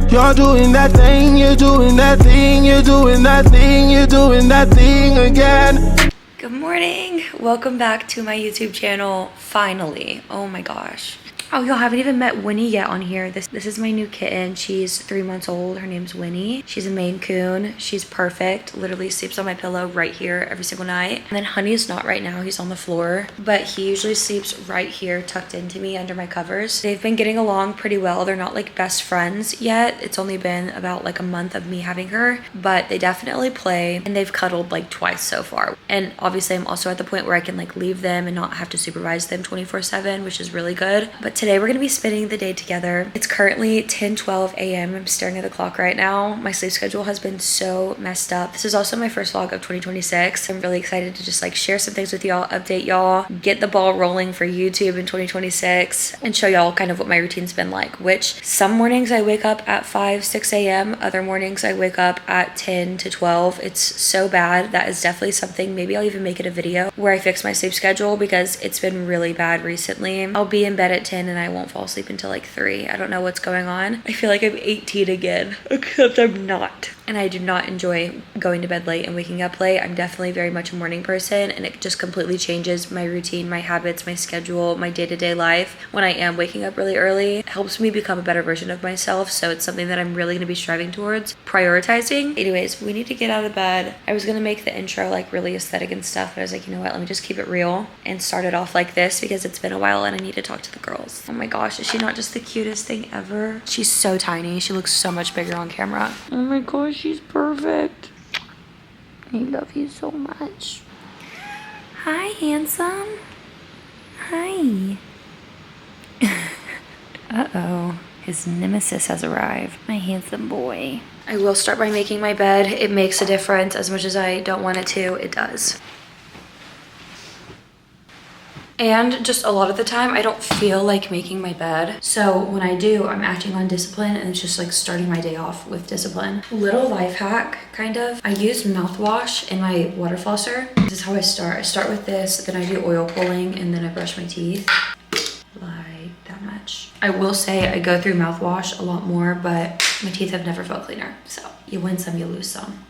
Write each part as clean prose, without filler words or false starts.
You're doing that thing, you're doing that thing, you're doing that thing, you're doing that thing again. Good morning. Welcome back to my YouTube channel, finally. Oh my gosh. Oh, y'all haven't even met Winnie yet on here. This is my new kitten. She's 3 months old. Her name's Winnie. She's a Maine Coon. She's perfect. Literally sleeps on my pillow right here every single night. And then Honey's not right now. He's on the floor. But he usually sleeps right here tucked into me under my covers. They've been getting along pretty well. They're not like best friends yet. It's only been about like a month of me having her. But they definitely play. And they've cuddled like twice so far. And obviously I'm also at the point where I can like leave them and not have to supervise them 24/7, which is really good. But today we're gonna be spending the day together. It's currently 10:12 a.m. I'm staring at the clock right now. My sleep schedule has been so messed up. This is also my first vlog of 2026. I'm really excited to just like share some things with y'all, update y'all, get the ball rolling for YouTube in 2026, and show y'all kind of what my routine's been like, which some mornings I wake up at 5-6 a.m. Other mornings I wake up at 10 to 12. It's so bad. That is definitely something. Maybe I'll even make it a video where I fix my sleep schedule because it's been really bad recently. I'll be in bed at 10 and I won't fall asleep until like 3. I don't know what's going on. I feel like I'm 18 again, except I'm not. And I do not enjoy going to bed late and waking up late. I'm definitely very much a morning person, and it just completely changes my routine, my habits, my schedule, my day-to-day life. When I am waking up really early, it helps me become a better version of myself. So it's something that I'm really gonna be striving towards, prioritizing. Anyways, we need to get out of bed. I was gonna make the intro like really aesthetic and stuff, but I was like, you know what, let me just keep it real and start it off like this because it's been a while and I need to talk to the girls. Oh my gosh, is she not just the cutest thing ever? She's so tiny. She looks so much bigger on camera. Oh my gosh, she's perfect. I love you so much. Hi, handsome. Hi. Uh-oh. His nemesis has arrived. My handsome boy. I will start by making my bed. It makes a difference. As much as I don't want it to, it does. And just a lot of the time, I don't feel like making my bed. So when I do, I'm acting on discipline and it's just like starting my day off with discipline. Little life hack, kind of. I use mouthwash in my water flosser. This is how I start. I start with this, then I do oil pulling, and then I brush my teeth. Like that much. I will say I go through mouthwash a lot more, but my teeth have never felt cleaner. So you win some, you lose some.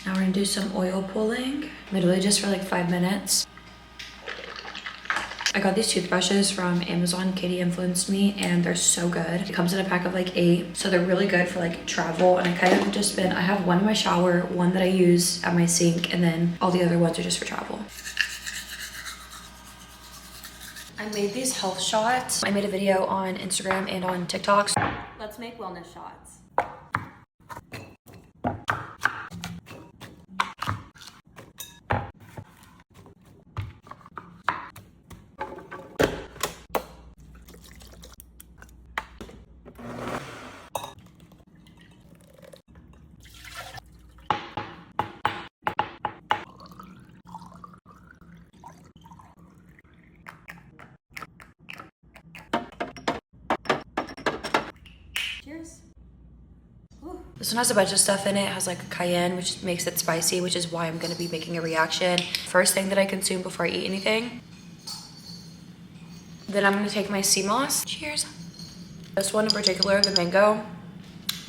Now we're gonna do some oil pulling, literally just for like 5 minutes. I got these toothbrushes from Amazon. Katie influenced me and they're so good. It comes in a pack of like 8, so they're really good for like travel. And I kind of just been, I have one in my shower, one that I use at my sink, and then all the other ones are just for travel. I made these health shots. I made a video on Instagram and on TikTok. Let's make wellness shots. Cheers. Ooh. This one has a bunch of stuff in it. It has like cayenne, which makes it spicy, which is why I'm gonna be making a reaction. First thing that I consume before I eat anything. Then I'm gonna take my sea moss. Cheers. This one in particular, the mango.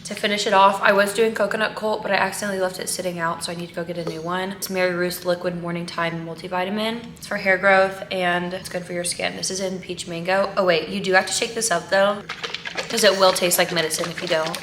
To finish it off, I was doing coconut cult, but I accidentally left it sitting out, so I need to go get a new one. It's Mary Ruth's Liquid Morning Time Multivitamin. It's for hair growth and it's good for your skin. This is in peach mango. Oh wait, you do have to shake this up though, because it will taste like medicine if you don't.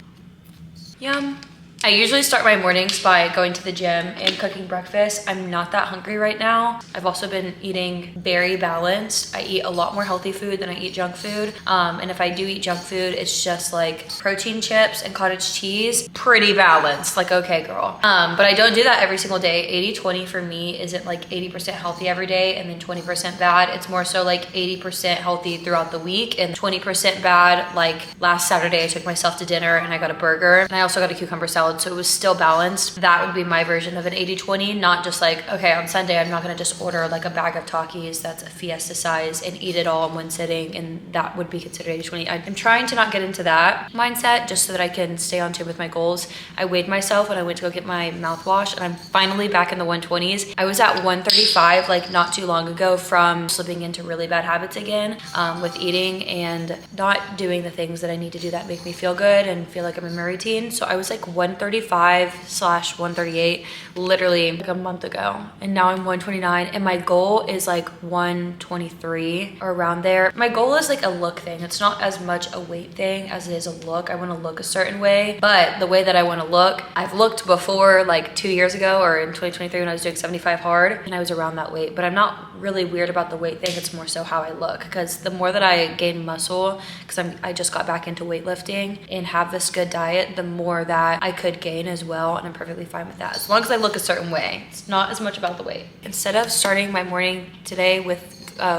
Yum. I usually start my mornings by going to the gym and cooking breakfast. I'm not that hungry right now. I've also been eating very balanced. I eat a lot more healthy food than I eat junk food. And if I do eat junk food, it's just like protein chips and cottage cheese. Pretty balanced, like okay girl. But I don't do that every single day. 80-20 for me isn't like 80% healthy every day and then 20% bad. It's more so like 80% healthy throughout the week and 20% bad. Like last Saturday, I took myself to dinner and I got a burger and I also got a cucumber salad solid, so it was still balanced. That would be my version of an 80-20, not just like, okay, on Sunday I'm not gonna just order like a bag of Takis that's a Fiesta size and eat it all in one sitting, and that would be considered 80-20. I'm trying to not get into that mindset just so that I can stay on tune with my goals. I weighed myself when I went to go get my mouthwash, and I'm finally back in the 120s. I was at 135 like not too long ago from slipping into really bad habits again with eating and not doing the things that I need to do that make me feel good and feel like I'm in my routine. So I was like 135/138 literally like a month ago, and now I'm 129, and my goal is like 123 or around there. My goal is like a look thing. It's not as much a weight thing as it is a look. I want to look a certain way, but the way that I want to look, I've looked before like 2 years ago or in 2023 when I was doing 75 hard and I was around that weight. But I'm not really weird about the weight thing. It's more so how I look, because the more that I gain muscle, because I just got back into weightlifting and have this good diet, the more that I could gain as well, and I'm perfectly fine with that as long as I look a certain way. It's not as much about the weight. Instead of starting my morning today with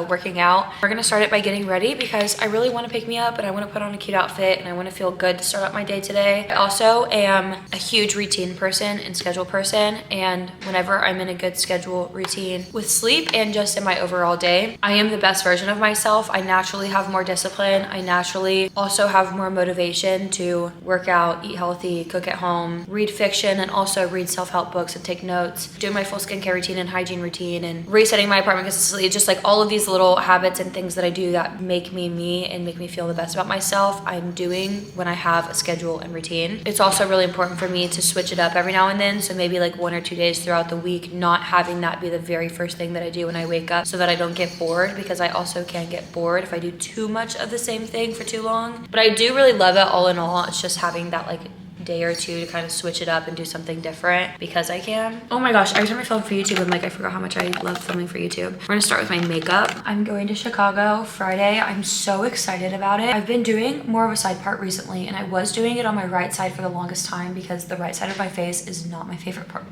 working out, we're gonna start it by getting ready, because I really want to pick me up and I want to put on a cute outfit and I want to feel good to start out my day today. I also am a huge routine person and schedule person, and whenever I'm in a good schedule routine with sleep and just in my overall day, I am the best version of myself. I naturally have more discipline. I naturally also have more motivation to work out, eat healthy, cook at home, read fiction, and also read self-help books and take notes, doing my full skincare routine and hygiene routine, and resetting my apartment consistently. Just like all of these little habits and things that I do that make me me and make me feel the best about myself, I'm doing when I have a schedule and routine. It's also really important for me to switch it up every now and then, so maybe like 1 or 2 days throughout the week, not having that be the very first thing that I do when I wake up, so that I don't get bored, because I also can get bored if I do too much of the same thing for too long. But I do really love it all in all. It's just having that like day or two to kind of switch it up and do something different because I can. Oh my gosh, every time I film for YouTube, I'm like, I forgot how much I love filming for YouTube. We're gonna start with my makeup. I'm going to Chicago Friday. I'm so excited about it. I've been doing more of a side part recently, and I was doing it on my right side for the longest time because the right side of my face is not my favorite part.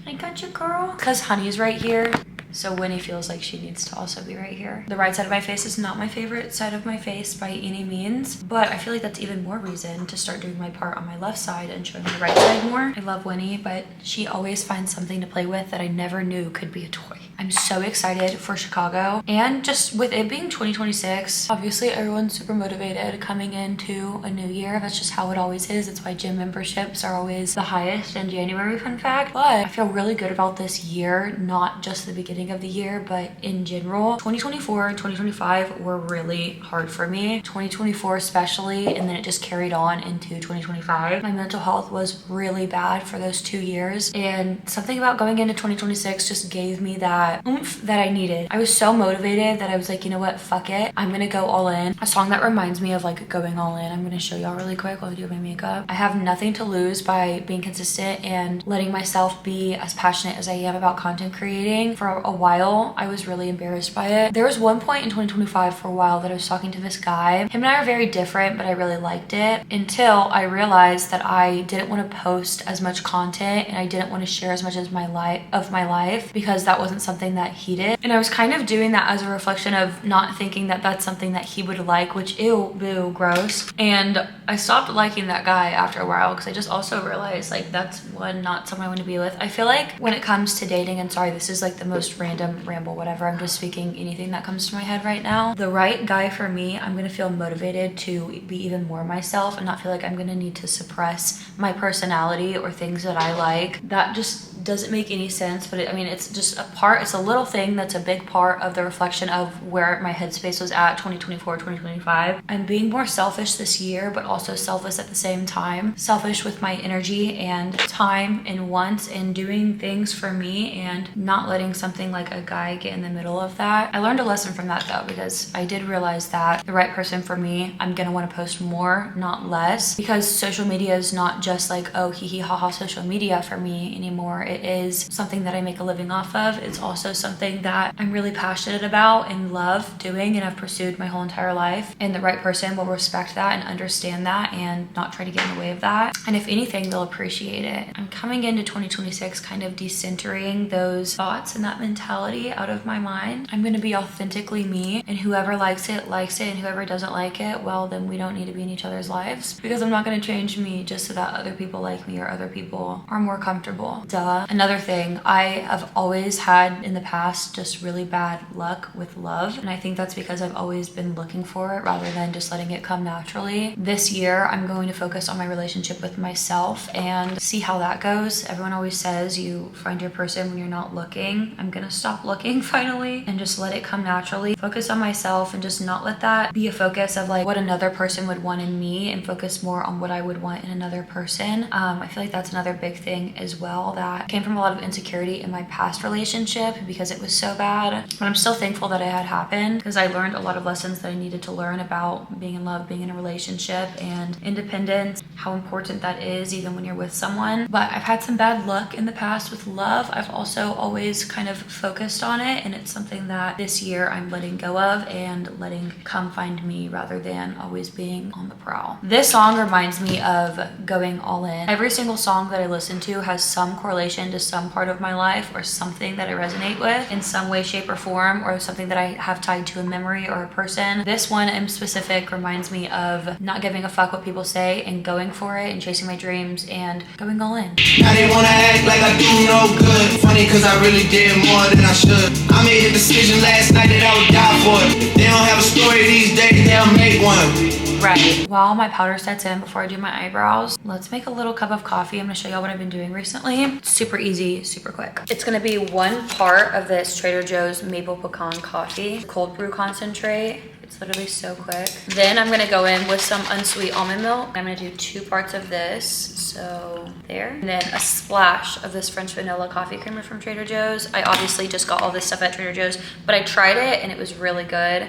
I got you, girl. Because Honey's right here, so Winnie feels like she needs to also be right here. The right side of my face is not my favorite side of my face by any means, but I feel like that's even more reason to start doing my part on my left side and showing my right side more. I love Winnie, but she always finds something to play with that I never knew could be a toy. I'm so excited for Chicago, and just with it being 2026, obviously everyone's super motivated coming into a new year. That's just how it always is. It's why gym memberships are always the highest in January, fun fact. But I feel really good about this year, not just the beginning of the year, but in general. 2024 and 2025 were really hard for me. 2024 especially, and then it just carried on into 2025. My mental health was really bad for those 2 years, and something about going into 2026 just gave me that oomph that I needed. I was so motivated that I was like, you know what, fuck it, I'm gonna go all in. A song that reminds me of like going all in, I'm gonna show y'all really quick while I do my makeup. I have nothing to lose by being consistent and letting myself be as passionate as I am about content creating. For a while, I was really embarrassed by it. There was one point in 2025 for a while that I was talking to this guy. Him and I are very different, but I really liked it, until I realized that I didn't want to post as much content and I didn't want to share as much as my life because that wasn't something that he did. And I was kind of doing that as a reflection of not thinking that that's something that he would like, which ew, boo, gross. And I stopped liking that guy after a while because I just also realized like that's not someone I want to be with. I feel like when it comes to dating, and sorry, this is like the most random ramble, whatever, I'm just speaking anything that comes to my head right now. The right guy for me, I'm gonna feel motivated to be even more myself and not feel like I'm gonna need to suppress my personality or things that I like. That just doesn't make any sense, but I mean, it's just a part, it's a little thing that's a big part of the reflection of where my headspace was at 2024, 2025. I'm being more selfish this year, but also selfless at the same time. Selfish with my energy and time and wants and doing things for me and not letting something like a guy get in the middle of that. I learned a lesson from that though, because I did realize that the right person for me, I'm gonna want to post more, not less, because social media is not just like, oh, hee hee ha ha social media for me anymore. it is something that I make a living off of. It's also something that I'm really passionate about and love doing and have pursued my whole entire life. And the right person will respect that and understand that and not try to get in the way of that. And if anything, they'll appreciate it. I'm coming into 2026 kind of decentering those thoughts and that mentality out of my mind. I'm going to be authentically me, and whoever likes it, and whoever doesn't like it, well, then we don't need to be in each other's lives, because I'm not going to change me just so that other people like me or other people are more comfortable. Duh. Another thing, I have always had in the past just really bad luck with love, and I think that's because I've always been looking for it rather than just letting it come naturally. This year, I'm going to focus on my relationship with myself and see how that goes. Everyone always says you find your person when you're not looking. I'm gonna stop looking finally and just let it come naturally. Focus on myself and just not let that be a focus of like what another person would want in me, and focus more on what I would want in another person. I feel like that's another big thing as well that came from a lot of insecurity in my past relationship because it was so bad. But I'm still thankful that it had happened, because I learned a lot of lessons that I needed to learn about being in love, being in a relationship, and independence, how important that is even when you're with someone. But I've had some bad luck in the past with love. I've also always kind of focused on it, and it's something that this year I'm letting go of and letting come find me rather than always being on the prowl. This song reminds me of going all in. Every single song that I listen to has some correlation to some part of my life or something that I resonate with in some way, shape, or form, or something that I have tied to a memory or a person. This one in specific reminds me of not giving a fuck what people say and going for it and chasing my dreams and going all in. Now they wanna act like I do no good. Funny cause I really did more than I should. I made a decision last night that I would die for it. They don't have a story these days, they'll make one. Right. While my powder sets in before I do my eyebrows, let's make a little cup of coffee. I'm gonna show y'all what I've been doing recently. It's super easy, super quick. It's gonna be 1 part of this Trader Joe's maple pecan coffee, cold brew concentrate. It's literally so quick. Then I'm gonna go in with some unsweet almond milk. I'm gonna do 2 parts of this, so there. And then a splash of this French vanilla coffee creamer from Trader Joe's. I obviously just got all this stuff at Trader Joe's, but I tried it and it was really good.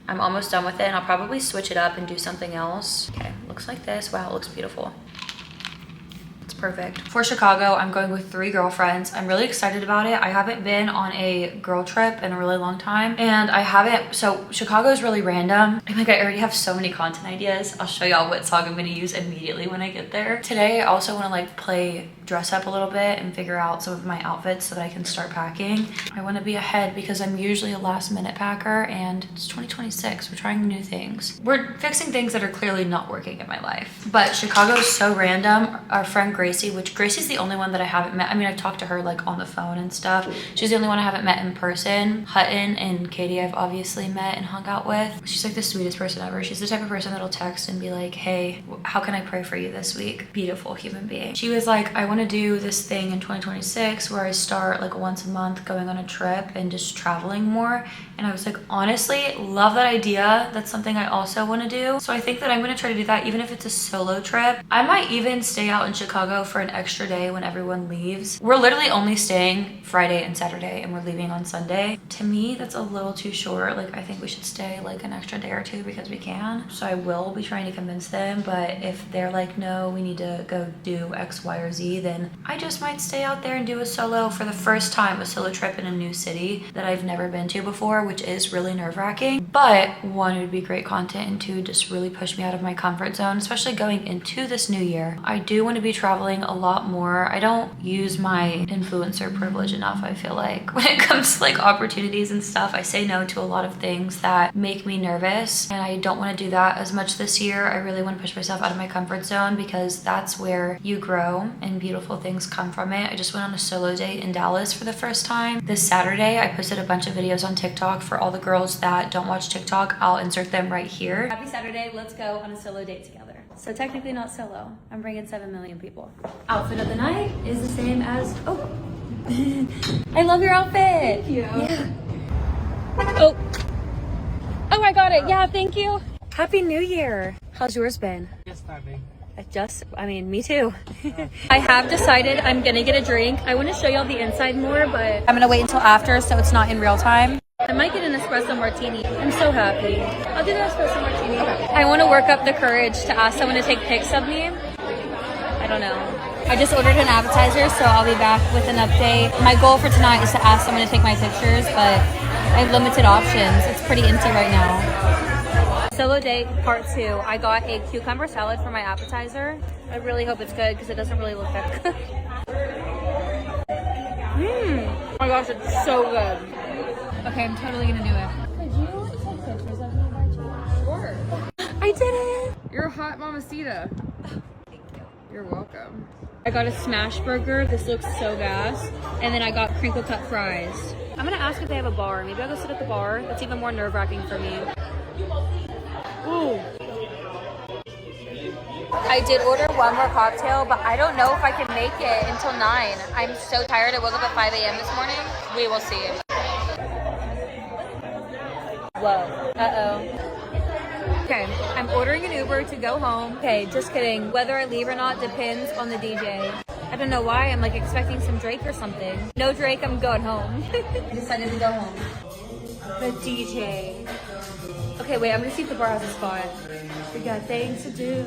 I'm almost done with it, and I'll probably switch it up and do something else. Okay, looks like this. Wow, it looks beautiful. Perfect. For Chicago, I'm going with 3 girlfriends. I'm really excited about it. I haven't been on a girl trip in a really long time, and I haven't, so Chicago is really random. I'm like, I already have so many content ideas. I'll show y'all what song I'm gonna use immediately when I get there. Today, I also wanna like dress up a little bit and figure out some of my outfits so that I can start packing. I wanna be ahead because I'm usually a last minute packer, and it's 2026. We're trying new things. We're fixing things that are clearly not working in my life. But Chicago's so random. Our friend Gracie, which Gracie's the only one that I haven't met. I mean, I've talked to her like on the phone and stuff. She's the only one I haven't met in person. Hutton and Katie I've obviously met and hung out with. She's like the sweetest person ever. She's the type of person that'll text and be like, hey, how can I pray for you this week? Beautiful human being. She was like, I want to do this thing in 2026 where I start like once a month going on a trip and just traveling more. And I was like, honestly, love that idea. That's something I also want to do. So I think that I'm going to try to do that even if it's a solo trip. I might even stay out in Chicago for an extra day when everyone leaves. We're literally only staying Friday and Saturday, and we're leaving on Sunday. To me, that's a little too short. Like, I think we should stay like an extra day or 2 because we can. So I will be trying to convince them, but if they're like, no, we need to go do X, Y, or Z, then I just might stay out there and do a solo for the first time, a solo trip in a new city that I've never been to before, which is really nerve-wracking. But 1, it would be great content, and 2, just really push me out of my comfort zone, especially going into this new year. I do want to be traveling a lot more. I don't use my influencer privilege enough, I feel like. When it comes to like opportunities and stuff, I say no to a lot of things that make me nervous, and I don't want to do that as much this year. I really want to push myself out of my comfort zone because that's where you grow and beautiful things come from it. I just went on a solo date in Dallas for the first time. This Saturday, I posted a bunch of videos on TikTok. For all the girls that don't watch TikTok, I'll insert them right here. Happy Saturday, let's go on a solo date together. So technically not solo. I'm bringing 7 million people. Outfit of the night is the same as, oh. I love your outfit. Thank you. Yeah. Oh, I got it. Yeah, thank you. Happy New Year. How's yours been? Just starting. Me too. I have decided I'm gonna get a drink. I want to show y'all the inside more, but I'm gonna wait until after so it's not in real time. I might get an espresso martini. I'm so happy. I'll do the espresso martini. Okay. I want to work up the courage to ask someone to take pics of me. I don't know. I just ordered an appetizer, so I'll be back with an update. My goal for tonight is to ask someone to take my pictures, but I have limited options. It's pretty empty right now. Solo date part 2. I got a cucumber salad for my appetizer. I really hope it's good because it doesn't really look that good. Oh my gosh, it's so good. Okay, I'm totally gonna do it. Could you take pictures of me by chance? Sure. I did it! You're a hot mamacita. Thank you. You're welcome. I got a smash burger. This looks so gas. And then I got crinkle cut fries. I'm gonna ask if they have a bar. Maybe I'll go sit at the bar. That's even more nerve-wracking for me. Ooh. I did order one more cocktail, but I don't know if I can make it until 9. I'm so tired. I woke up at 5 a.m. this morning. We will see. Whoa. Uh-oh. Okay, I'm ordering an Uber to go home. Okay, just kidding. Whether I leave or not depends on the DJ. I don't know why. I'm like expecting some Drake or something. No Drake, I'm going home. I decided to go home. The DJ. Okay, wait, I'm gonna see if the bar has a spot. We got things to do.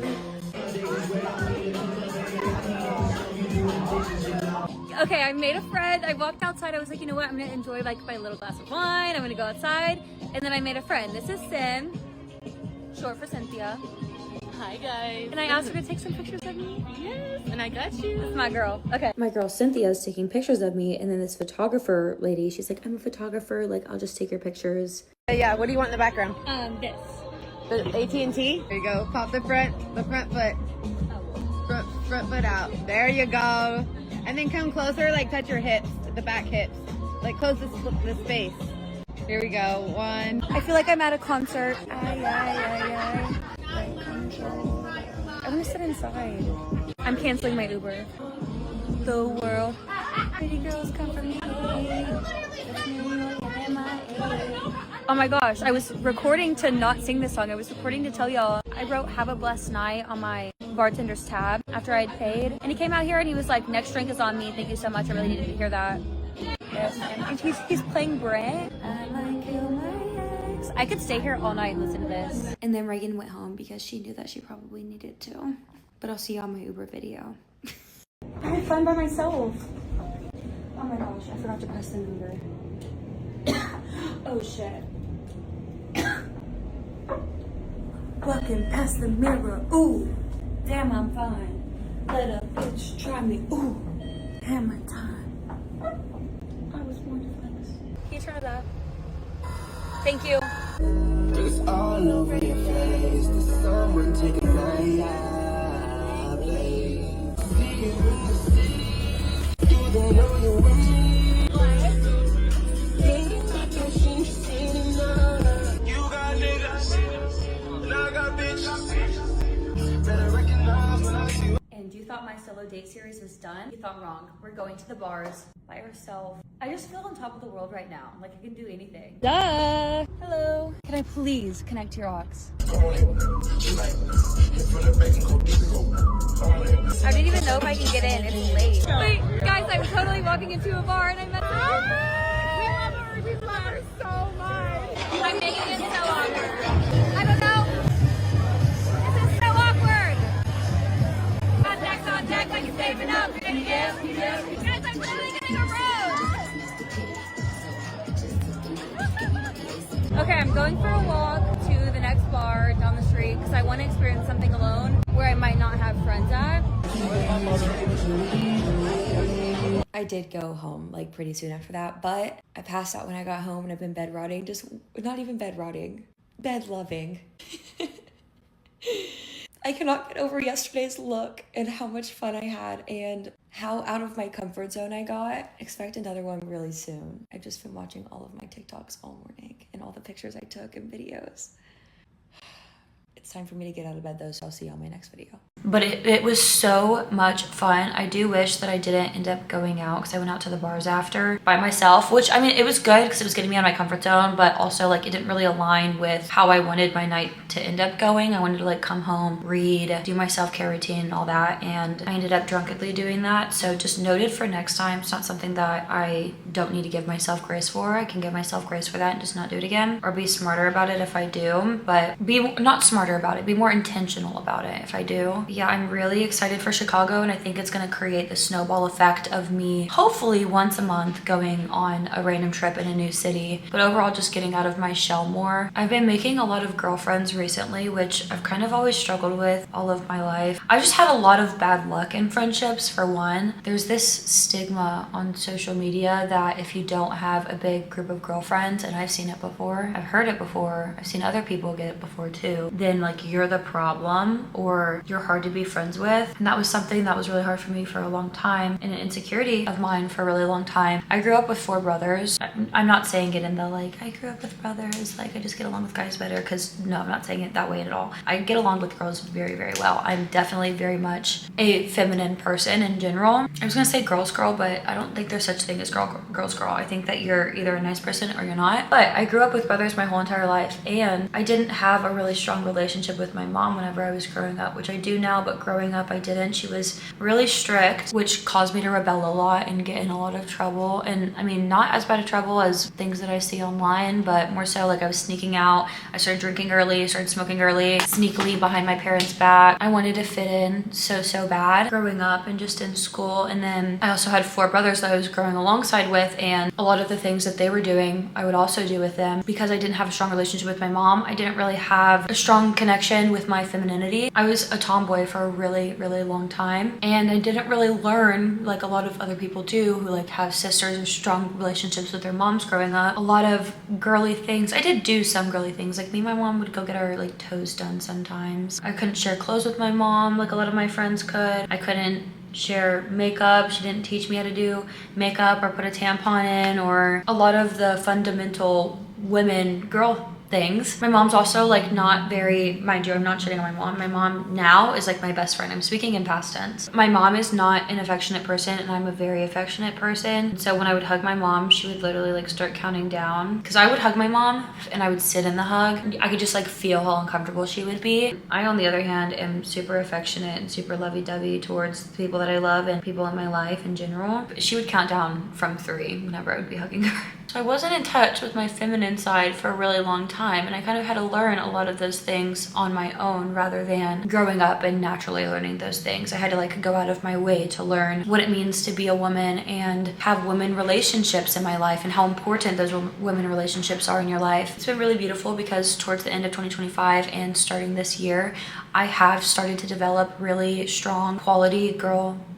Okay, I made a friend. I walked outside. I was like, you know what? I'm gonna enjoy like my little glass of wine. I'm gonna go outside. And then I made a friend. This is Sim, short for Cynthia. Hi guys. And I asked her to take some pictures of me. Yes, and I got you. That's my girl. Okay. My girl Cynthia is taking pictures of me, and then this photographer lady, she's like, I'm a photographer. Like, I'll just take your pictures. Yeah, what do you want in the background? This. The AT&T? There you go. Pop the front foot. Front foot out. There you go. And then come closer, like touch your hips, the back hips. Like close the space. Here we go. 1. I feel like I'm at a concert. I want to sit inside. I'm canceling my Uber. The world. Pretty girls come from me. Oh my gosh, I was recording to not sing this song. I was recording to tell y'all I wrote Have a Blessed Night on my bartender's tab after I'd paid. And he came out here and he was like, next drink is on me. Thank you so much. I really needed to hear that. Yes. And he's playing Brent. I might kill my ex. I could stay here all night and listen to this. And then Reagan went home because she knew that she probably needed to. But I'll see you on my Uber video. I had fun by myself. Oh my gosh, I forgot to press the number. Oh shit. Looking past the mirror, ooh, damn I'm fine. Let a bitch try me, ooh, damn my time. I was born to flex. Can you turn it up? Thank you. It's all over your face. There's someone taking my place. You don't know you're with me. You got niggas, and I got bitches. Better recognize when I see you. And you thought my solo date series was done? You thought wrong. We're going to the bars by ourselves. I just feel on top of the world right now. Like I can do anything. Duh! Hello. Can I please connect to your aux? I didn't even know if I can get in. It's late. Wait, guys, I'm totally walking into a bar and I met someone. We love her so much. I'm making it so awkward. I don't know. This is so awkward. Contact like you're saving up. You're gonna get. Guys, I'm literally getting a rose. Okay, I'm going for a walk to the next bar down the street because I want to experience something alone where I might not have friends at. I did go home like pretty soon after that, but I passed out when I got home and I've been bed rotting, just not even bed rotting, bed loving. I cannot get over yesterday's look and how much fun I had and how out of my comfort zone I got. Expect another one really soon. I've just been watching all of my TikToks all morning and all the pictures I took and videos. It's time for me to get out of bed though, so I'll see you on my next video. But it was so much fun. I do wish that I didn't end up going out because I went out to the bars after by myself, which I mean, it was good because it was getting me out of my comfort zone, but also like it didn't really align with how I wanted my night to end up going. I wanted to like come home, read, do my self-care routine and all that, and I ended up drunkenly doing that. So just noted for next time. It's not something that I don't need to give myself grace for. I can give myself grace for that and just not do it again, or be smarter about it if I do, but be not smarter about it, be more intentional about it if I do. yeah, I'm really excited for Chicago, and I think it's gonna create the snowball effect of me hopefully once a month going on a random trip in a new city, but overall just getting out of my shell more. I've been making a lot of girlfriends recently, which I've kind of always struggled with all of my life. I just had a lot of bad luck in friendships. For one, there's this stigma on social media that if you don't have a big group of girlfriends, and I've seen it before, I've heard it before, I've seen other people get it before too, then like you're the problem or you're hard to be friends with. And that was something that was really hard for me for a long time, and an insecurity of mine for a really long time. I grew up with 4 brothers. I'm not saying it in the like, I grew up with brothers, like I just get along with guys better, because no, I'm not saying it that way at all. I get along with girls very, very well. I'm definitely very much a feminine person in general. I was gonna say girl's girl, but I don't think there's such thing as girl's girl. I think that you're either a nice person or you're not. But I grew up with brothers my whole entire life, and I didn't have a really strong relationship with my mom whenever I was growing up, which I do now, but growing up I didn't. She was really strict, which caused me to rebel a lot and get in a lot of trouble. And I mean, not as bad a trouble as things that I see online, but more so like I was sneaking out. I started drinking early, started smoking early, sneakily behind my parents' back. I wanted to fit in so bad growing up and just in school. And then I also had 4 brothers that I was growing alongside with, and a lot of the things that they were doing I would also do with them. Because I didn't have a strong relationship with my mom, I didn't really have a strong connection with my femininity. I was a tomboy for a really long time, and I didn't really learn like a lot of other people do who like have sisters or strong relationships with their moms growing up. A lot of girly things. I did do some girly things, like me and my mom would go get our like toes done sometimes. I couldn't share clothes with my mom like a lot of my friends could. I couldn't share makeup. She didn't teach me how to do makeup or put a tampon in, or a lot of the fundamental girl things. My mom's also like not very, mind you, I'm not shitting on my mom. My mom now is like my best friend. I'm speaking in past tense. My mom is not an affectionate person, and I'm a very affectionate person. So when I would hug my mom, she would literally like start counting down, because I would hug my mom and I would sit in the hug. I could just like feel how uncomfortable she would be. I, on the other hand, am super affectionate and super lovey-dovey towards the people that I love and people in my life in general. But she would count down from 3 whenever I would be hugging her. So I wasn't in touch with my feminine side for a really long time, and I kind of had to learn a lot of those things on my own rather than growing up and naturally learning those things. I had to like go out of my way to learn what it means to be a woman and have women relationships in my life, and how important those women relationships are in your life. It's been really beautiful because towards the end of 2025 and starting this year, I have started to develop really strong quality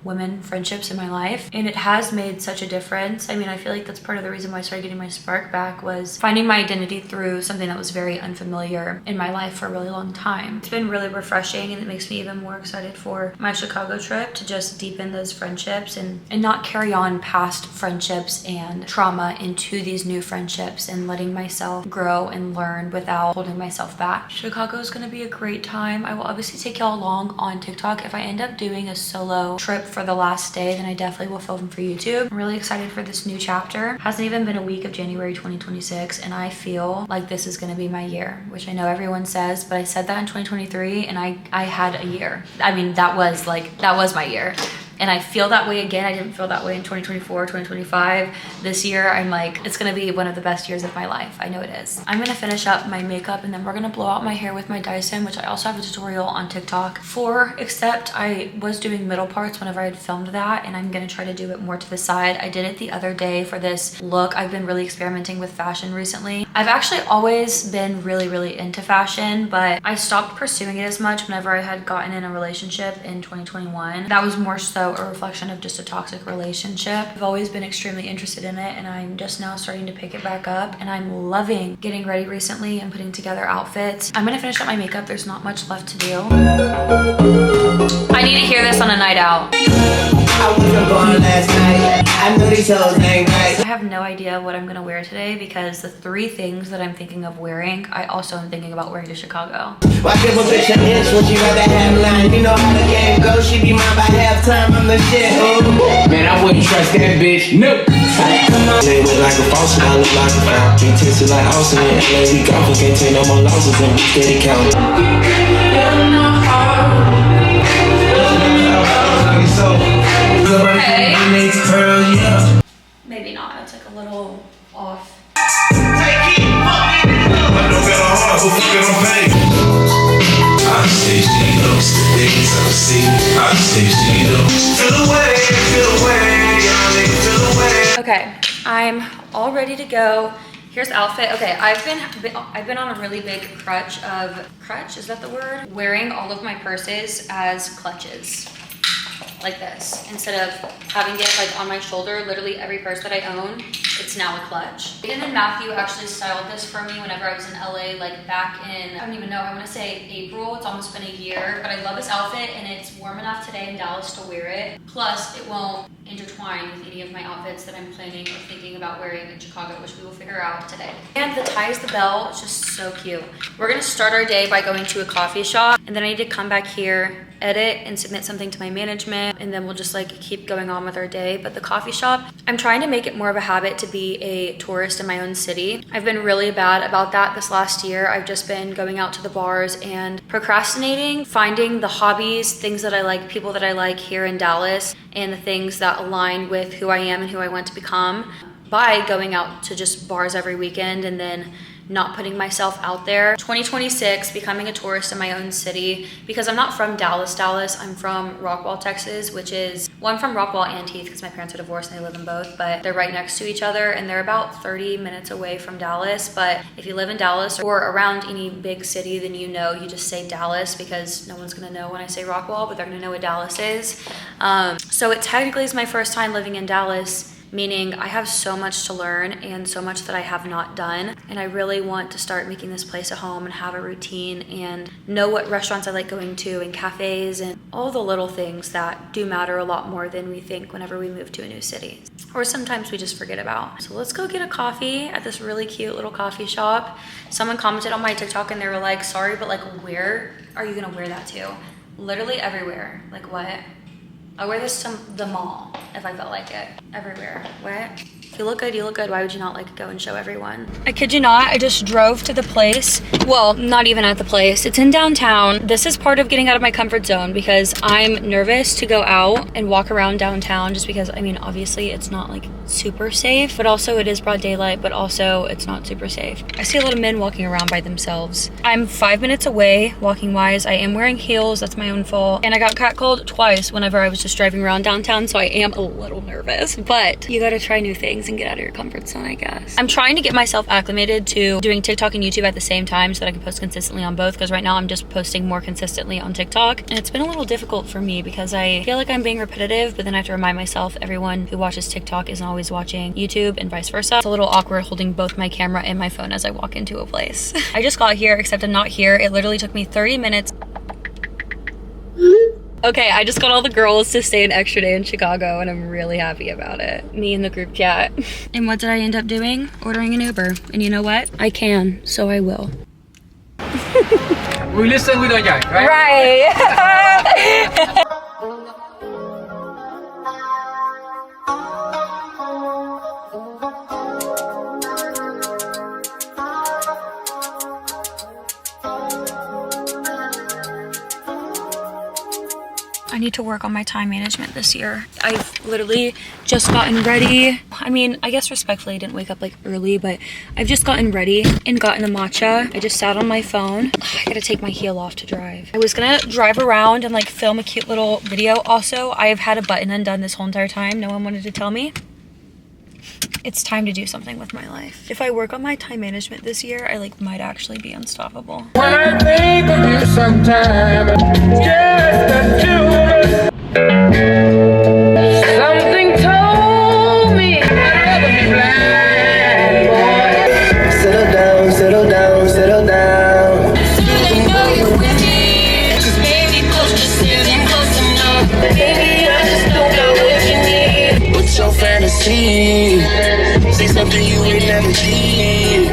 women friendships in my life, and it has made such a difference. I mean, I feel like that's part of the reason why I started getting my spark back, was finding my identity through something that was very unfamiliar in my life for a really long time. It's been really refreshing, and it makes me even more excited for my Chicago trip to just deepen those friendships and not carry on past friendships and trauma into these new friendships, and letting myself grow and learn without holding myself back. Chicago is going to be a great time. I will obviously take y'all along on TikTok. If I end up doing a solo trip for the last day, then I definitely will film for YouTube. I'm really excited for this new chapter. Hasn't even been a week of January 2026, and I feel like this is gonna be my year, which I know everyone says, but I said that in 2023 and I had a year. I mean, that was my year. And I feel that way again. I didn't feel that way in 2024, 2025. This year, I'm like, it's gonna be one of the best years of my life. I know it is. I'm gonna finish up my makeup, and then we're gonna blow out my hair with my Dyson, which I also have a tutorial on TikTok for, except I was doing middle parts whenever I had filmed that, and I'm gonna try to do it more to the side. I did it the other day for this look. I've been really experimenting with fashion recently. I've actually always been really into fashion, but I stopped pursuing it as much whenever I had gotten in a relationship in 2021. That was more so a reflection of just a toxic relationship. I've always been extremely interested in it, and I'm just now starting to pick it back up, and I'm loving getting ready recently and putting together outfits. I'm gonna finish up my makeup. There's not much left to do. I need to hear this on a night out. I wasn't born last night. I know these hoes ain't right. I have no idea what I'm gonna wear today, because the 3 things that I'm thinking of wearing, I also am thinking about wearing to Chicago. Why give a bitch an inch when she rather have 9? You know how the game goes. She be mine by halftime. I'm the shit. Ooh. Man, I wouldn't trust that bitch. No. Come on. They look like a false, I look like a foul. Be tested like Austin in LA. We got we can't take no more losses and we steady counting. Okay. Maybe not. It's like a little off. I say she looks the things I'm Okay, I'm all ready to go. Here's the outfit. Okay, I've been on a really big crutch, is that the word? Wearing all of my purses as clutches, like this. Instead of having it like on my shoulder, literally every purse that I own, it's now a clutch. Aiden and Matthew actually styled this for me whenever I was in LA, like back in, I don't even know, I wanna say April. It's almost been a year, but I love this outfit and it's warm enough today in Dallas to wear it. Plus, it won't intertwine with any of my outfits that I'm planning or thinking about wearing in Chicago, which we will figure out today. And the tie is the bell, it's just so cute. We're gonna start our day by going to a coffee shop, and then I need to come back here, edit and submit something to my management, and then we'll just like keep going on with our day. But the coffee shop, I'm trying to make it more of a habit to be a tourist in my own city. I've been really bad about that this last year. I've just been going out to the bars and procrastinating, finding the hobbies, things that I like, people that I like here in Dallas, and the things that align with who I am and who I want to become by going out to just bars every weekend and then not putting myself out there. 2026, becoming a tourist in my own city, because I'm not from Dallas, I'm from Rockwall, Texas, which is, well, I'm from Rockwall and Heath because my parents are divorced and they live in both, but they're right next to each other and they're about 30 minutes away from Dallas. But if you live in Dallas or around any big city, then you just say Dallas, because no one's gonna know when I say Rockwall, but they're gonna know what Dallas is. So it technically is my first time living in Dallas, meaning I have so much to learn and so much that I have not done. And I really want to start making this place a home and have a routine and know what restaurants I like going to and cafes and all the little things that do matter a lot more than we think whenever we move to a new city. Or sometimes we just forget about. So let's go get a coffee at this really cute little coffee shop. Someone commented on my TikTok and they were like, sorry, but like where are you gonna wear that to? Literally everywhere. Like what? I'll wear this to the mall if I felt like it. Everywhere. What? If you look good, you look good. Why would you not like go and show everyone? I kid you not, I just drove to the place. Well, not even at the place. It's in downtown. This is part of getting out of my comfort zone because I'm nervous to go out and walk around downtown just because, I mean, obviously it's not like super safe, but also it is broad daylight, but also it's not super safe. I see a lot of men walking around by themselves. I'm 5 minutes away walking wise. I am wearing heels, that's my own fault. And I got catcalled twice whenever I was just driving around downtown, so I am a little nervous, but you gotta try new things and get out of your comfort zone, I guess. I'm trying to get myself acclimated to doing TikTok and YouTube at the same time so that I can post consistently on both, because right now I'm just posting more consistently on TikTok, and it's been a little difficult for me because I feel like I'm being repetitive, but then I have to remind myself everyone who watches TikTok isn't always watching YouTube and vice versa. It's a little awkward holding both my camera and my phone as I walk into a place. I just got here, except I'm not here. It literally took me 30 minutes. Okay, I just got all the girls to stay an extra day in Chicago and I'm really happy about it. Me and the group chat. And what did I end up doing? Ordering an Uber. And you know what? I can, so I will. We listen with our jack, right? Right. I need to work on my time management this year. I've literally just gotten ready. I mean, I guess respectfully, I didn't wake up like early, but I've just gotten ready and gotten a matcha. I just sat on my phone. I gotta take my heel off to drive. I was gonna drive around and like film a cute little video. Also, I have had a button undone this whole entire time. No one wanted to tell me. It's time to do something with my life. If I work on my time management this year, I like might actually be unstoppable. When I think of you sometime, just the two of us. Something told me I'd rather be blind, boy. Settle down, settle down, settle down. I know you're with me. Maybe close, just sitting close enough. Baby, I just don't know what you need. What's your fantasy? Say something you ain't never did.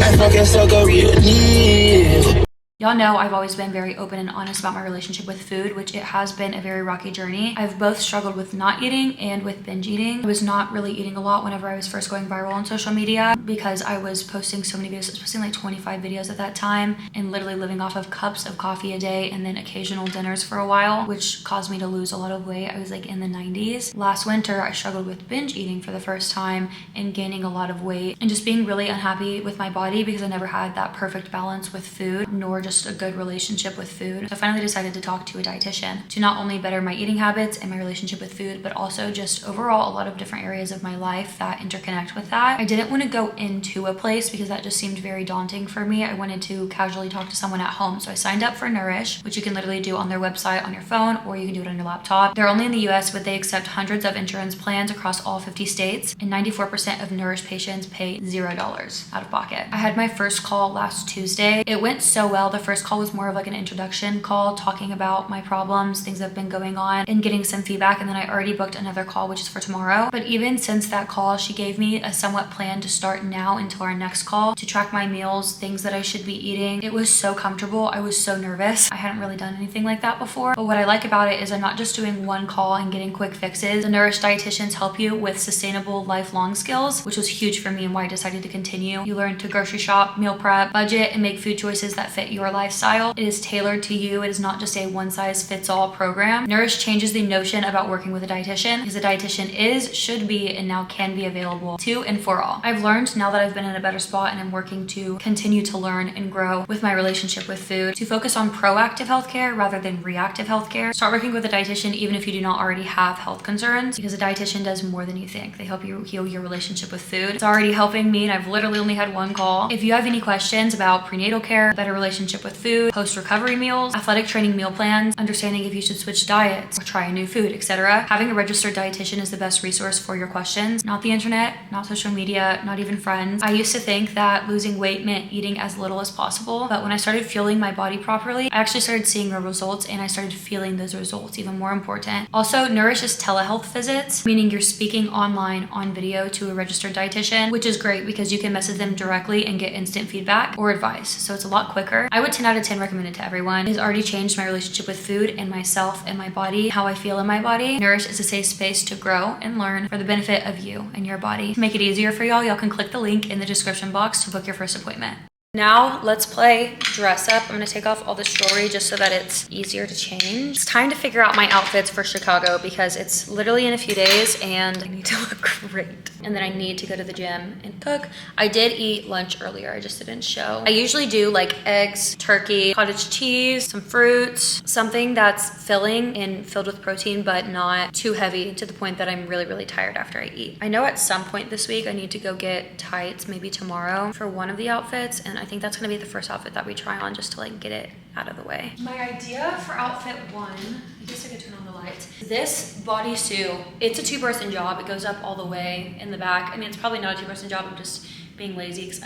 I fucking suck a real need. Y'all know I've always been very open and honest about my relationship with food, which it has been a very rocky journey. I've both struggled with not eating and with binge eating. I was not really eating a lot whenever I was first going viral on social media because I was posting so many videos. I was posting like 25 videos at that time and literally living off of cups of coffee a day and then occasional dinners for a while, which caused me to lose a lot of weight. I was like in the 90s. Last winter, I struggled with binge eating for the first time and gaining a lot of weight and just being really unhappy with my body because I never had that perfect balance with food, nor just just a good relationship with food. So I finally decided to talk to a dietitian to not only better my eating habits and my relationship with food, but also just overall a lot of different areas of my life that interconnect with that. I didn't want to go into a place because that just seemed very daunting for me. I wanted to casually talk to someone at home. So I signed up for Nourish, which you can literally do on their website on your phone, or you can do it on your laptop. They're only in the US, but they accept hundreds of insurance plans across all 50 states, and 94% of Nourish patients pay $0 out of pocket. I had my first call last Tuesday. It went so well. The first call was more of like an introduction call, talking about my problems, things that have been going on, and getting some feedback. And then I already booked another call, which is for tomorrow. But even since that call, she gave me a somewhat plan to start now until our next call, to track my meals, things that I should be eating. It was so comfortable. I was so nervous. I hadn't really done anything like that before. But what I like about it is I'm not just doing one call and getting quick fixes. The Nourish dietitians help you with sustainable lifelong skills, which was huge for me and why I decided to continue. You learn to grocery shop, meal prep, budget, and make food choices that fit your lifestyle. It is tailored to you. It is not just a one-size-fits-all program. Nourish changes the notion about working with a dietitian, because a dietitian is, should be, and now can be available to and for all. I've learned now that I've been in a better spot and I'm working to continue to learn and grow with my relationship with food, to focus on proactive healthcare rather than reactive healthcare. Start working with a dietitian even if you do not already have health concerns, because a dietitian does more than you think. They help you heal your relationship with food. It's already helping me, and I've literally only had one call. If you have any questions about prenatal care, better relationship with food, post-recovery meals, athletic training meal plans, understanding if you should switch diets or try a new food, etc., having a registered dietitian is the best resource for your questions. Not the internet, not social media, not even friends. I used to think that losing weight meant eating as little as possible, but when I started fueling my body properly, I actually started seeing the results, and I started feeling those results. Even more important. Also, Nourish is telehealth visits, meaning you're speaking online on video to a registered dietitian, which is great because you can message them directly and get instant feedback or advice. So it's a lot quicker. I would 10 out of 10 recommend it to everyone. It has already changed my relationship with food and myself and my body, how I feel in my body. Nourish is a safe space to grow and learn for the benefit of you and your body. To make it easier for y'all can click the link in the description box to book your first appointment. Now let's play dress up. I'm gonna take off all this jewelry just so that it's easier to change. It's time to figure out my outfits for Chicago because it's literally in a few days and I need to look great. And then I need to go to the gym and cook. I did eat lunch earlier, I just didn't show. I usually do like eggs, turkey, cottage cheese, some fruits, something that's filling and filled with protein but not too heavy to the point that I'm really, really tired after I eat. I know at some point this week I need to go get tights, maybe tomorrow, for one of the outfits, and I think that's gonna be the first outfit that we try on just to like get it out of the way. My idea for outfit one, I guess I could turn on the lights. This bodysuit, it's a two-person job. It goes up all the way in the back. I mean, it's probably not a two-person job. I'm just being lazy because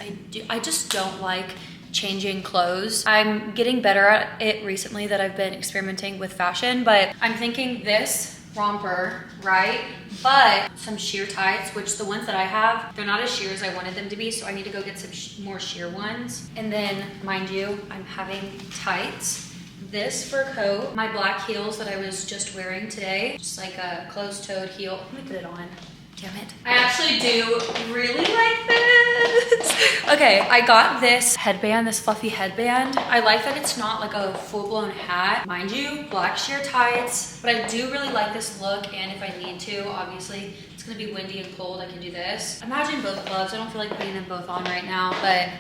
I just don't like changing clothes. I'm getting better at it recently that I've been experimenting with fashion, but I'm thinking this romper, right? But some sheer tights, which the ones that I have, they're not as sheer as I wanted them to be, so I need to go get some more sheer ones. And then, mind you, I'm having tights, this fur coat, my black heels that I was just wearing today, just like a closed-toed heel. Let me put it on. Damn it. I actually do really like this. Okay, I got this headband, this fluffy headband. I like that it's not like a full-blown hat. Mind you, black sheer tights, but I do really like this look, and if I need to, obviously, it's gonna be windy and cold, I can do this. Imagine both gloves. I don't feel like putting them both on right now, but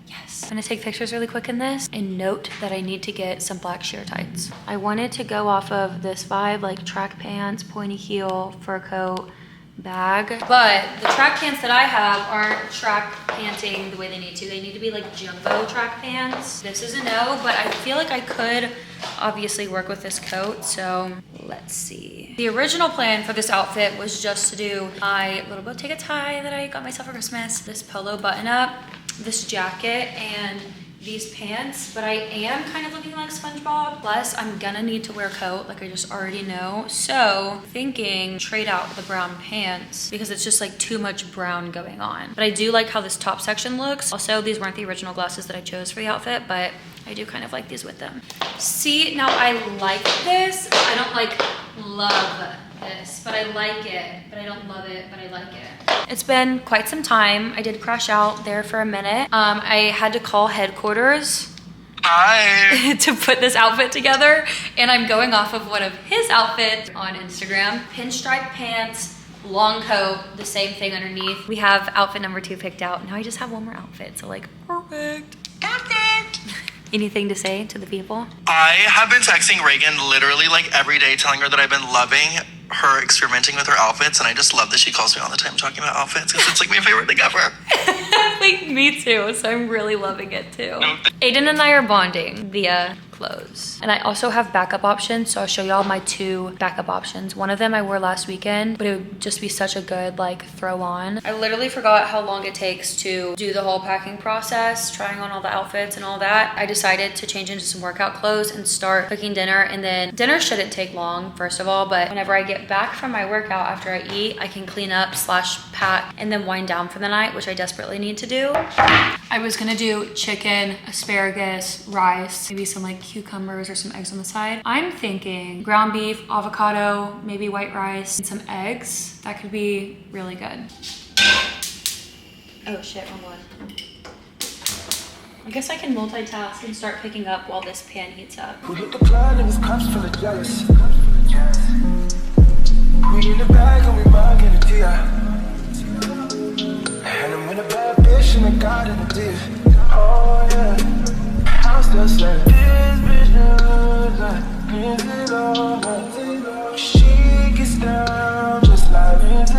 yes. I'm gonna take pictures really quick in this and note that I need to get some black sheer tights. I wanted to go off of this vibe, like track pants, pointy heel, fur coat, bag, but the track pants that I have aren't track panting the way they need to. They need to be like jumbo track pants. This is a no, but I feel like I could obviously work with this coat, so let's see. The original plan for this outfit was just to do my little Bottega tie that I got myself for Christmas, this polo button up, this jacket, and these pants, but I am kind of looking like SpongeBob. Plus, I'm gonna need to wear a coat, like I just already know. So, thinking trade out the brown pants because it's just like too much brown going on. But I do like how this top section looks. Also, these weren't the original glasses that I chose for the outfit, but I do kind of like these with them. See, now I like this. I don't like love this, but I like it. But I don't love it, but I like it. It's been quite some time. I did crash out there for a minute. I had to call headquarters to put this outfit together, and I'm going off of one of his outfits on Instagram. Pinstripe pants, long coat, the same thing underneath. We have outfit number 2 picked out. Now I just have one more outfit, so like, perfect. Anything to say to the people? I have been texting Reagan literally like every day, telling her that I've been loving her experimenting with her outfits, and I just love that she calls me all the time talking about outfits because it's like my favorite thing ever. Like, me too, so I'm really loving it too. Aiden and I are bonding via clothes. And I also have backup options, so I'll show y'all my 2 backup options. One of them I wore last weekend, but it would just be such a good like throw on. I literally forgot how long it takes to do the whole packing process, trying on all the outfits and all that. I decided to change into some workout clothes and start cooking dinner, and then dinner shouldn't take long, first of all, but whenever I get back from my workout after I eat, I can clean up / pack and then wind down for the night, which I desperately need to do. I was gonna do chicken, asparagus, rice, maybe some like cucumbers or some eggs on the side. I'm thinking ground beef, avocado, maybe white rice, and some eggs. That could be really good. Oh shit, wrong one. I guess I can multitask and start picking up while this pan heats up. We hit the club and his cups full of jealous. We in the bag and we mugging the tea. And I'm in a bad bitch in the garden of deer. Oh yeah, I'm still saying this bitch knows like Lindsay. She gets down just like Lindsay.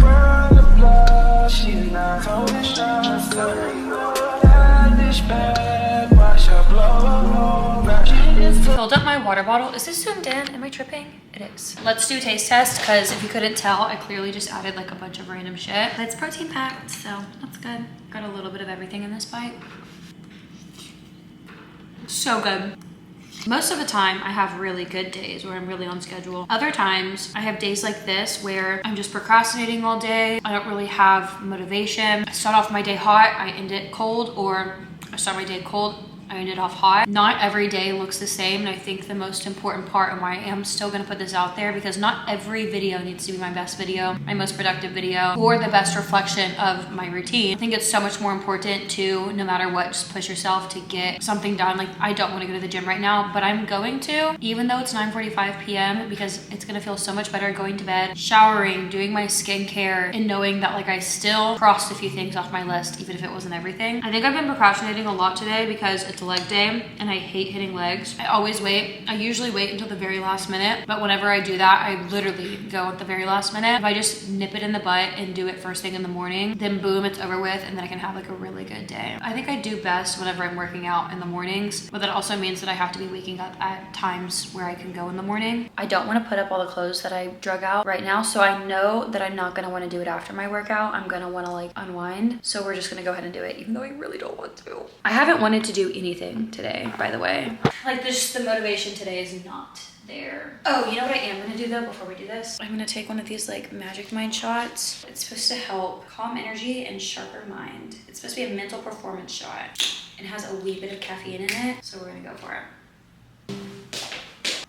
Run the block, she's not totally shots. That dish bag, watch her blow. Filled up my water bottle. Is this zoomed in? Am I tripping? It is. Let's do taste test, because if you couldn't tell, I clearly just added like a bunch of random shit. But it's protein packed, so that's good. Got a little bit of everything in this bite. So good. Most of the time, I have really good days where I'm really on schedule. Other times, I have days like this where I'm just procrastinating all day. I don't really have motivation. I start off my day hot, I end it cold, or I start my day cold, I ended off hot. Not every day looks the same, and I think the most important part, and why I am still gonna put this out there, because not every video needs to be my best video, my most productive video, or the best reflection of my routine. I think it's so much more important to, no matter what, just push yourself to get something done. Like, I don't wanna go to the gym right now, but I'm going to, even though it's 9:45 p.m., because it's gonna feel so much better going to bed, showering, doing my skincare, and knowing that like I still crossed a few things off my list, even if it wasn't everything. I think I've been procrastinating a lot today because it's a leg day and I hate hitting legs. I always wait. I usually wait until the very last minute, but whenever I do that, I literally go at the very last minute. If I just nip it in the butt and do it first thing in the morning, then boom, it's over with, and then I can have like a really good day. I think I do best whenever I'm working out in the mornings, but that also means that I have to be waking up at times where I can go in the morning. I don't want to put up all the clothes that I drug out right now, so I know that I'm not going to want to do it after my workout. I'm going to want to like unwind, so we're just going to go ahead and do it, even though I really don't want to. I haven't wanted to do anything today, by the way. Like, the motivation today is not there. Oh, you know what I am gonna do though before we do this? I'm gonna take one of these like magic mind shots. It's supposed to help calm energy and sharper mind. It's supposed to be a mental performance shot. It has a wee bit of caffeine in it, so we're gonna go for it.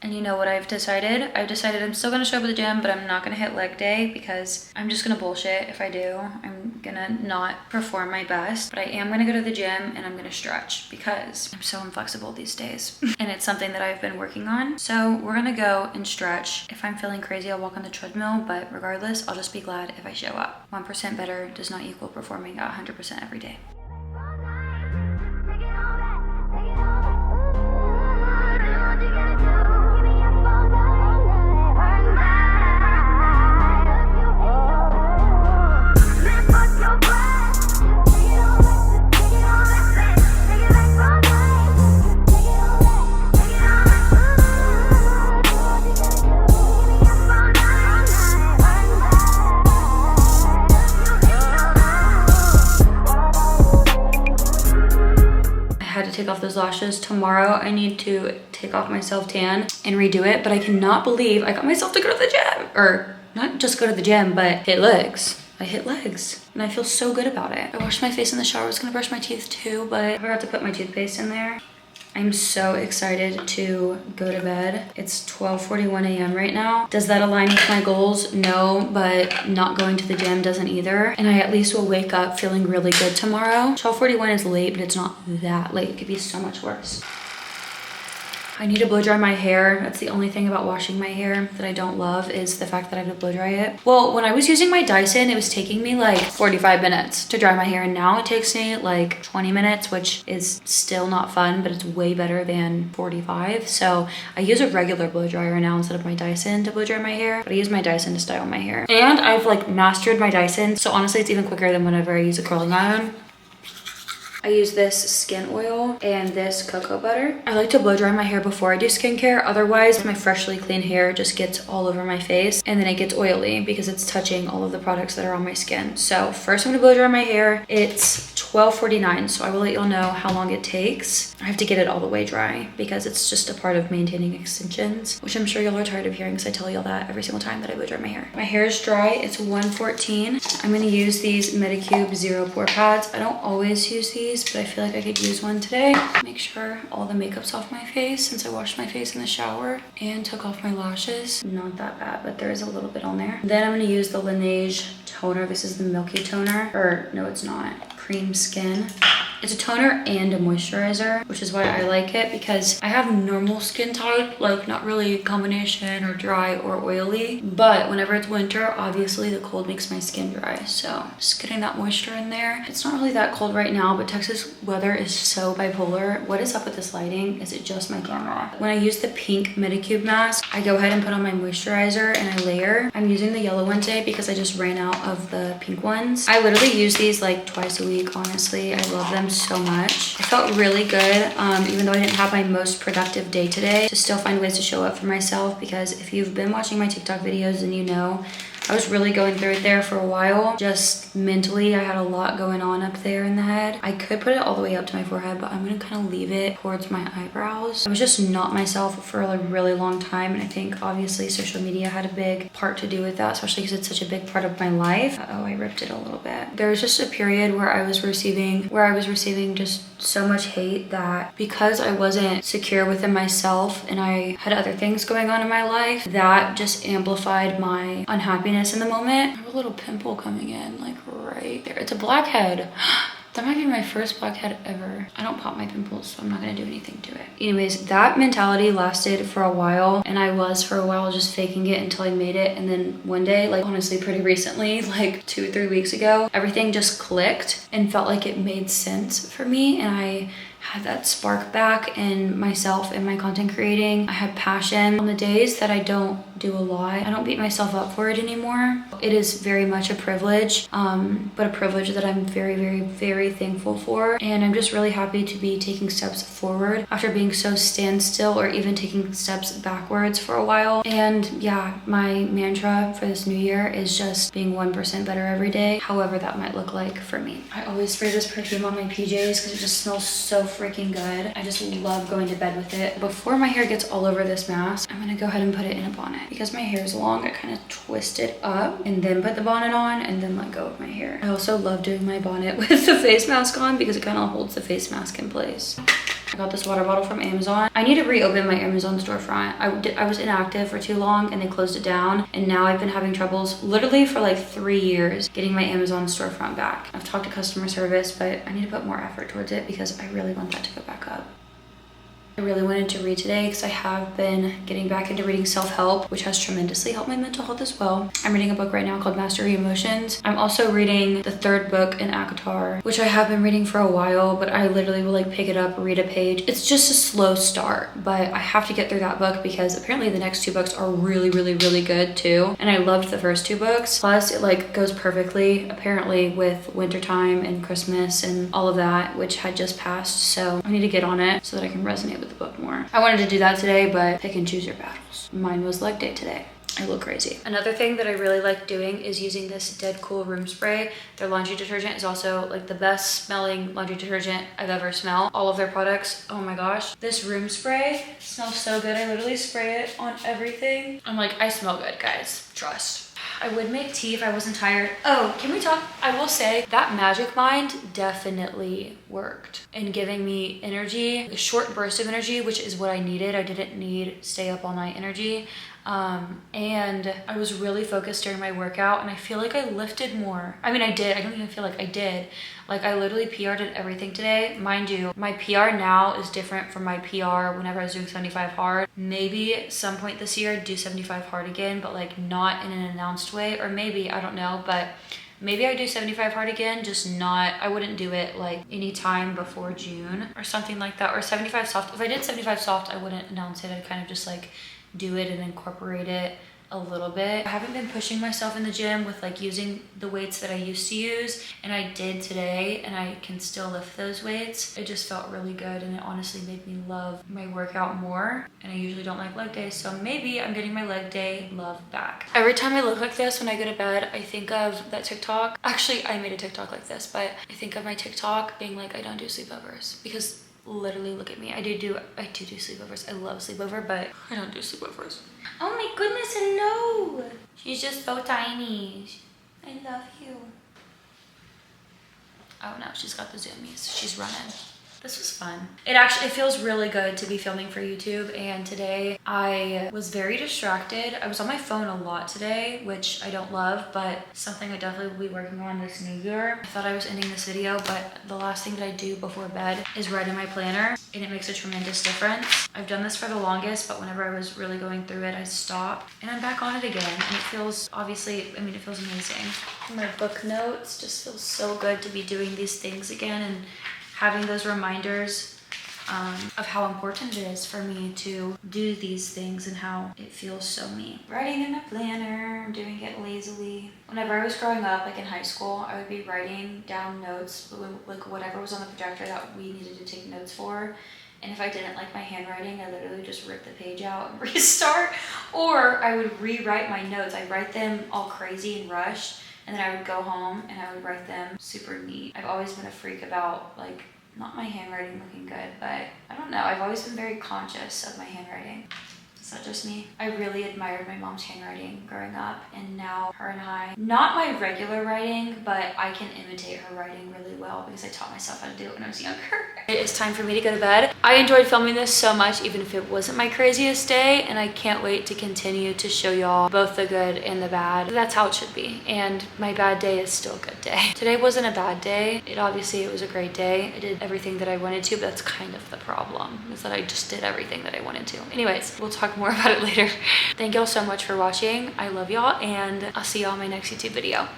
And you know what I've decided? I've decided I'm still gonna show up at the gym, but I'm not gonna hit leg day because I'm just gonna bullshit if I do. I'm gonna not perform my best, but I am gonna go to the gym and I'm gonna stretch because I'm so inflexible these days. And it's something that I've been working on. So we're gonna go and stretch. If I'm feeling crazy, I'll walk on the treadmill, but regardless, I'll just be glad if I show up. 1% better does not equal performing at 100% every day. Take off those lashes. Tomorrow I need to take off my self tan and redo it, but I cannot believe I got myself to go to the gym, or not just go to the gym, but hit legs. I hit legs and I feel so good about it. I washed my face in the shower. I was gonna brush my teeth too, but I forgot to put my toothpaste in there. I'm so excited to go to bed. It's 12:41 a.m. right now. Does that align with my goals? No, but not going to the gym doesn't either. And I at least will wake up feeling really good tomorrow. 12:41 is late, but it's not that late. It could be so much worse. I need to blow dry my hair. That's the only thing about washing my hair that I don't love, is the fact that I have to blow dry it. Well, when I was using my Dyson, it was taking me like 45 minutes to dry my hair, and now it takes me like 20 minutes, which is still not fun, but it's way better than 45. So I use a regular blow dryer now instead of my Dyson to blow dry my hair, but I use my Dyson to style my hair. And I've like mastered my Dyson, so honestly it's even quicker than whenever I use a curling iron. I use this skin oil and this cocoa butter. I like to blow dry my hair before I do skincare. Otherwise, my freshly clean hair just gets all over my face and then it gets oily because it's touching all of the products that are on my skin. So first I'm gonna blow dry my hair. It's 12:49, so I will let y'all know how long it takes. I have to get it all the way dry because it's just a part of maintaining extensions, which I'm sure y'all are tired of hearing because I tell y'all that every single time that I blow dry my hair. My hair is dry. It's 1:14. I'm gonna use these Medicube Zero Pore Pads. I don't always use these, but I feel like I could use one today. Make sure all the makeup's off my face since I washed my face in the shower and took off my lashes. Not that bad, but there is a little bit on there. Then I'm gonna use the Laneige toner. This is the Milky Toner, or no, it's not. Cream Skin. It's a toner and a moisturizer, which is why I like it, because I have normal skin type, like not really combination or dry or oily, but whenever it's winter, obviously the cold makes my skin dry. So just getting that moisture in there. It's not really that cold right now, but Texas weather is so bipolar. What is up with this lighting? Is it just my camera? When I use the pink Medicube mask, I go ahead and put on my moisturizer and I layer. I'm using the yellow one today because I just ran out of the pink ones. I literally use these like twice a week, honestly. I love them so much. I felt really good, even though I didn't have my most productive day today, to still find ways to show up for myself, because if you've been watching my TikTok videos, then you know I was really going through it there for a while. Just mentally, I had a lot going on up there in the head. I could put it all the way up to my forehead, but I'm gonna kind of leave it towards my eyebrows. I was just not myself for a really long time, and I think obviously social media had a big part to do with that, especially because it's such a big part of my life. Uh-oh, I ripped it a little bit. There was just a period where I was receiving just so much hate, that because I wasn't secure within myself and I had other things going on in my life, that just amplified my unhappiness in the moment. I have a little pimple coming in like right there. It's a blackhead. That might be my first blackhead ever. I don't pop my pimples, so I'm not gonna do anything to it. Anyways, that mentality lasted for a while, and I was for a while just faking it until I made it. And then one day, like honestly pretty recently, like 2 or 3 weeks ago, everything just clicked and felt like it made sense for me, and I had that spark back in myself and my content creating. I had passion. On the days that I don't do a lot, I don't beat myself up for it anymore. It is very much a privilege, but a privilege that I'm very, very, very thankful for. And I'm just really happy to be taking steps forward after being so standstill or even taking steps backwards for a while. And yeah, my mantra for this new year is just being 1% better every day, however that might look like for me. I always spray this perfume on my PJs because it just smells so freaking good. I just love going to bed with it. Before my hair gets all over this mask, I'm gonna go ahead and put it in a bonnet. Because my hair is long, I kind of twist it up and then put the bonnet on and then let go of my hair. I also love doing my bonnet with the face mask on because it kind of holds the face mask in place. I got this water bottle from Amazon. I need to reopen my Amazon storefront. I was inactive for too long and they closed it down, and now I've been having troubles literally for like 3 years getting my Amazon storefront back. I've talked to customer service, but I need to put more effort towards it because I really want that to go back up. I really wanted to read today because I have been getting back into reading self-help, which has tremendously helped my mental health as well. I'm reading a book right now called Master Your Emotions. I'm also reading the 3rd book in ACOTAR, which I have been reading for a while, but I literally will like pick it up, read a page. It's just a slow start, but I have to get through that book because apparently the next 2 books are really, really, really good too. And I loved the first 2 books. Plus it like goes perfectly apparently with wintertime and Christmas and all of that, which had just passed. So I need to get on it so that I can resonate with the book more. I wanted to do that today, but pick and choose your battles. Mine was leg day today. I look crazy. Another thing that I really like doing is using this Dead Cool room spray. Their laundry detergent is also like the best smelling laundry detergent I've ever smelled. All of their products, oh my gosh. This room spray smells so good. I literally spray it on everything. I'm like, I smell good, guys. Trust. I would make tea if I wasn't tired. Oh, can we talk? I will say that Magic Mind definitely worked in giving me energy, a short burst of energy, which is what I needed. I didn't need stay up all night energy. And I was really focused during my workout, and I feel like I lifted more. I mean, I did. I don't even feel like I did. Like, I literally PR'd at everything today. Mind you, my PR now is different from my PR whenever I was doing 75 hard. Maybe at some point this year I'd do 75 hard again, but like not in an announced way, or maybe, I don't know, but maybe I do 75 hard again, just not, I wouldn't do it like any time before June or something like that, or 75 soft. If I did 75 soft, I wouldn't announce it. I'd kind of just like do it and incorporate it a little bit. I haven't been pushing myself in the gym with like using the weights that I used to use, and I did today, and I can still lift those weights. It just felt really good, and it honestly made me love my workout more, and I usually don't like leg days, so maybe I'm getting my leg day love back. Every time I look like this when I go to bed, I think of that TikTok. Actually, I made a TikTok like this, but I think of my TikTok being like, I don't do sleepovers, because literally look at me. I do sleepovers. I love sleepover, but I don't do sleepovers. Oh my goodness, hello. She's just so tiny. I love you. Oh no, she's got the zoomies. She's running. This was fun. It feels really good to be filming for YouTube, and today I was very distracted. I was on my phone a lot today, which I don't love, but something I definitely will be working on this new year. I thought I was ending this video, but the last thing that I do before bed is write in my planner, and it makes a tremendous difference. I've done this for the longest, but whenever I was really going through it, I stopped, and I'm back on it again, and it feels, obviously, I mean, it feels amazing. My book notes just feels so good to be doing these things again, and having those reminders of how important it is for me to do these things and how it feels so me. Writing in a planner, doing it lazily. Whenever I was growing up, like in high school, I would be writing down notes, like whatever was on the projector that we needed to take notes for. And if I didn't like my handwriting, I literally just rip the page out and restart. Or I would rewrite my notes. I'd write them all crazy and rushed, and then I would go home and I would write them super neat. I've always been a freak about, like, not my handwriting looking good, but I don't know. I've always been very conscious of my handwriting. Is that just me? I really admired my mom's handwriting growing up, and now her and I, not my regular writing, but I can imitate her writing really well because I taught myself how to do it when I was younger. It is time for me to go to bed. I enjoyed filming this so much, even if it wasn't my craziest day, and I can't wait to continue to show y'all both the good and the bad. That's how it should be, and my bad day is still a good day. Today wasn't a bad day. It was a great day. I did everything that I wanted to, but that's kind of the problem, is that I just did everything that I wanted to. Anyways, we'll talk more about it later. Thank y'all so much for watching. I love y'all, and I'll see y'all in my next YouTube video.